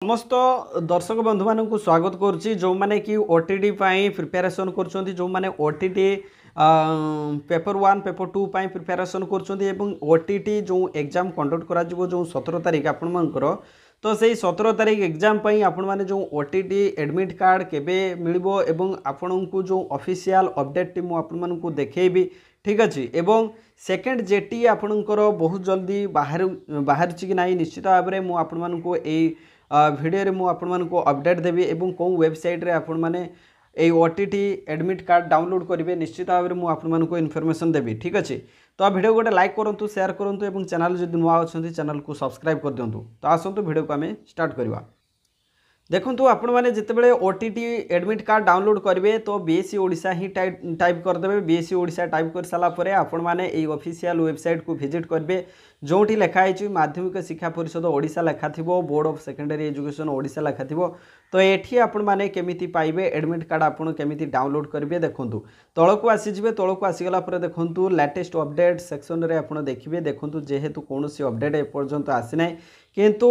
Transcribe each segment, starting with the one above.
समस्त दर्शक बंधु मान स्वागत करुच्ची जो मैंने कि ओटीटी प्रिपेरेसन कर जो मैंने ओटीटी पेपर 1 पेपर 2 प्रिपेरेसन कर ओटीटी जो एग्जाम कंडक्ट करा जो 17 तारिख आपर तो से 17 तारिख एग्जाम आपण मैंने जो ओटीटी एडमिट कार्ड केबे मिलिबो एवं आपण को जो ऑफिशियल अपडेट मु आपण को देखैबी ठीक अच्छे एवं सेकेंड जेटी आपणकर बहुत जल्दी बाहर कि ना निश्चित भाव में मुझे भिडियो रे मु आपण को अपडेट देवी एवं कौ वेबसाइट रे आपण माने ए ओटीटी एडमिट कार्ड डाउनलोड करेंगे निश्चित भाव में मुझे को इनफॉरमेशन देवी ठीक अच्छे। तो भिडियो गोटे लाइक करूँ शेयर करूँ और चैनल जब नुआ अच्छा चैनल को सब्सक्राइब कर दिंतु। तो आसतु भिडियो को आम स्टार्ट करवा। देखो आपण मैंने जितेबाला ओटीटी एडमिट कार्ड डाउनलोड करेंगे तो बीएससी ओडिशा ही टाइप करदे बीएससी ओडिशा टाइप कर सारापर आपण मैंने ये ऑफिशियल वेबसाइट को विजिट करेंगे जोटी लिखाई माध्यमिक शिक्षा परिषद ओडिशा लेखा थी board of secondary education Odisha लेखा थी। तो ये आपण मैंने केमिति पाइबे एडमिट कार्ड आपण केमिति डाउनलोड करेंगे देखूँ तल को आसीजे तल को आसीगला देखूँ लेटेस्ट अपडेट सेक्शन रे आपण देखिए देखूँ जेहेतु कौन अपडेट एपर्यंत आसीना किंतु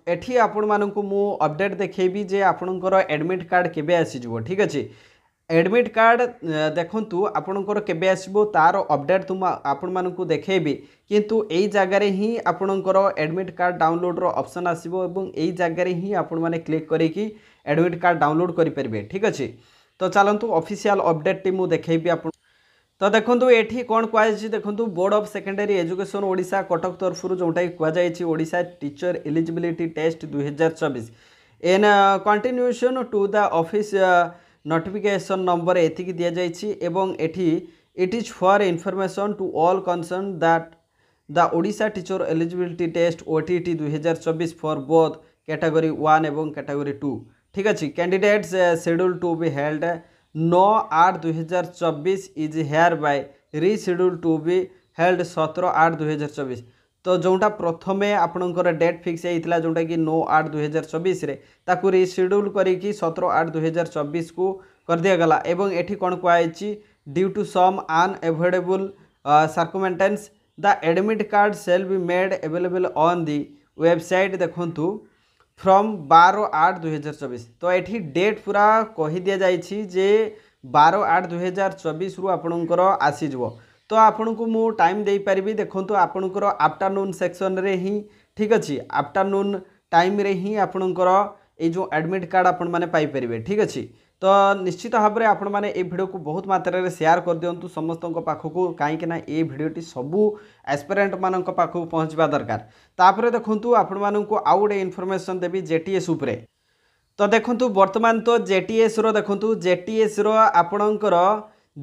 एठी आपण मानक मु अपडेट देखैबी जे आपणकर एडमिट कार्ड केबे आसीजो ठीक अच्छे। एडमिट कार्ड देखंतु आपणकर केबे आसीबो तार अपडेट तुम आपण मानक देखैबी किंतु एई जगह रे ही आपणकर एडमिट कार्ड डाउनलोड रो ऑप्शन आसीबो एवं एई जगह रे ही आपण माने क्लिक करिकि एडमिट कार्ड डाउनलोड करि परिबे ठीक अच्छे। तो चलंतु ऑफिशियल अपडेट टी मु देखैबी आपण। तो देखो ये कौन कहुच्छी देखो board of secondary education Odisha Cuttack तरफ जोटा कहुई Odisha teacher eligibility test 2024 in continuation to the office notification number एति दि जाइए it is for information to all concern that the Odisha teacher eligibility test OTT 2024 for both category 1 एवं कैटेगरी 2 ठीक अच्छे। Candidates schedule to be held 9/8/2024 is hereby rescheduled to be held 17/8/2024। तो जोटा प्रथमे आपणकर डेट फिक्स होता जोटा कि 9/8/2024 रे ताकू रिशेड्यूल करिकी 17/8/2024 को कर दिया गला एवं एठी कौन कहुई due to some unavoidable circumstance the admit card shall be made available on the website देखंतु फ्रॉम 12/8/2024। तो ये डेट पूरा कही दि जाइए जे 12/8/2024 रु आपणकर आसीज। तो आपण को मु टाइम दे पारिबी देखो आपणकर आफ्टरनून सेक्शन रे ही ठीक अच्छे आफ्टरनून टाइम रे ही आपणकर ये जो एडमिट कार्ड आपण माने पाई परिबे ठीक अच्छे। तो निश्चित भाव में आपण मैंने भिडियो को बहुत मात्रा रे शेयर कर दिंतु समस्त पाखक कहीं ये भिडियोटी सबू एस्पिरेंट मान पाखक पहुँचवा दरकार। तापर देखूँ आपण मानक आउ गोटे इनफॉरमेशन देवी जेटीएस उपरे। तो देखूँ बर्तमान तो जेटीएस रो देखूँ जेटीएस रो आपणकर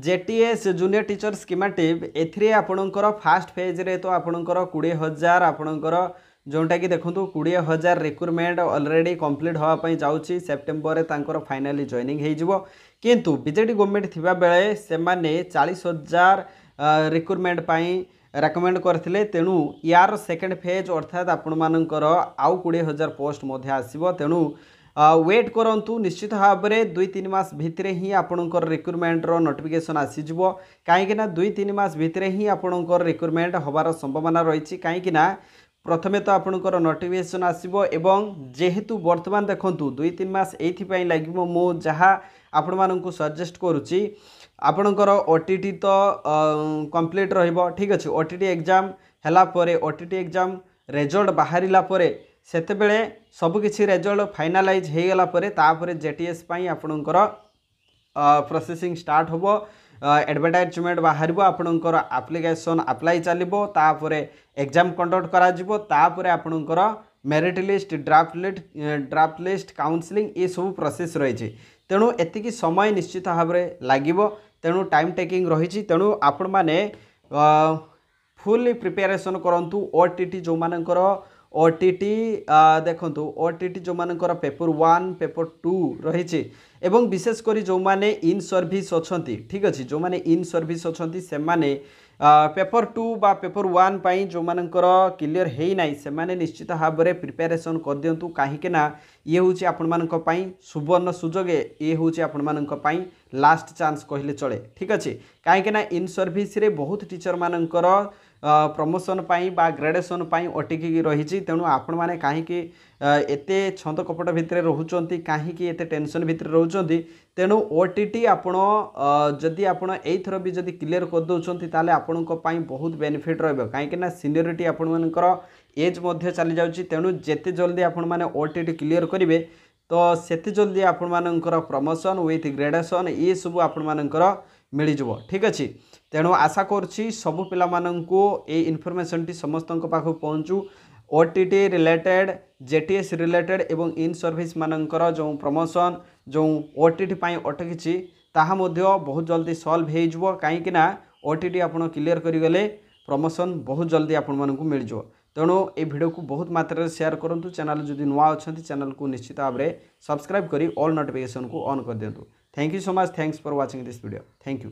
जेटीएस जूनियर टीचर स्कीमेटिव एथिरे आपणकर फास्ट फेज रे तो आपणकर 20,000 आपणकर जोटा कि देखो 20,000 रिक्रुटमेंट ऑलरेडी कंप्लीट होगापाई जाऊँगी सेप्टेम्बर रे तांकर फाइनाली जॉइनिंग हो किंतु बीजेडी गवर्नमेंट थिबा बेले से माने 40,000 रिक्रुटमेंट पाई रेकमेंड करथिले तेणु यार सेकेंड फेज अर्थात आपण मानकर आउ 20,000 पोस्ट मध्य आसीबो तेणु वेट करंतु निश्चित भाव में 2-3 मास भितर ही आपणकर रिक्रुटमेंट रो नोटिफिकेशन आसीजिवो कहीं 2-3 मास भितर ही आपणकर रिक्रुटमेंट होबार संभावना रही कहीं प्रथमे तो आपणकर नोटिफिकेशन आसीबो एवं जेहेतु वर्तमान देखूँ 2-3 मास ये लगे मु जहाँ आपण मानक सजेस्ट करुच्ची आपणकर ओटीटी तो कंप्लीट रहिबो ठीक अच्छे। ओटीटी एग्जाम हैला परे ओटीटी एग्जाम रिजल्ट बाहरिला परे सेतेबेले सबकिछि रिजल्ट फाइनालाइज हो गला परे तापरे जेटीएस पाई आपणकर प्रोसेसिंग स्टार्ट होबो एडवर्टाइजमेंट बाहर आपणकर एप्लिकेशन अप्लाई चलिबो तापरे एग्जाम कंडक्ट करा जिवो तापरे आपणकर merit list draft list counselling ये सब प्रोसेस रही तेणु एतिकी समय निश्चित भाव में लगिबो तेणु टाइम टेकिंग रही तेणु आपण माने फुल्ली प्रिपेरेसन करंतु ओटीटी जो मानकर ओटीटी देखंतु ओटीटी जो मानकर पेपर 1 पेपर 2 रही एवं विशेषकर जो माने इन सर्विस अछंती ठीक अच्छे जो माने इन सर्विस अछंती से माने पेपर 2 बा पेपर 1 पाई जो मानकर क्लियर है ना से माने निश्चित भाव में प्रिपेरेसन कर दिंतु कहीं ये हूँ आपण मानक पई सुवर्ण सुजोग ये हूँ आपण मानक पई लास्ट चांस कहले चले ठीक अच्छे कहीं इन सर्विस रे बहुत टीचर मानकर प्रमोशन बा ग्रेडेसन अटिकी रही तेणु आपण मैंने कहीं एते छंद कपट भितर रोचंती कहीं एते टेंशन भितर रोचंती तेणु ओटीटी आपण जदि आपण एथर भी जदि क्लीयर कर दउछंती ताले आपण को पई बहुत बेनिफिट रहबो कहीं सीनियरिटी आपण मानकर एज मध्य चली जाउची तेणु जेते जल्दी आपण माने ओटीटी क्लीयर करिवे तो सेते जल्दी आपण मानकर प्रमोशन विथ ग्रेडेसन ये सब आपण मानकर मिल जाव ठीक अच्छे तेणु आशा करुँची सबु पिला माननकु ए इनफॉरमेशन टी समस्त पाखु पहुँचू ओटीटी रिलेटेड जेटीएस रिलेटेड एवं इन सर्विस मानकर जो प्रमोशन जो ओटीटी पाई अटकी ताहा मध्य बहुत जल्दी सॉल्व हो जाव कहीं ओटीटी आपण क्लीयर करिगले प्रमोशन बहुत जल्दी आपण मानकु मिल जाव तेणु ये वीडियो को बहुत मात्रा शेयर करूँ चैनल जदि नुआ अच्छा चैनल को निश्चित भाव में सब्सक्राइब करी ऑल नोटिफिकेशन को ऑन कर दिंतु thank you so much thanks for watching this video thank you.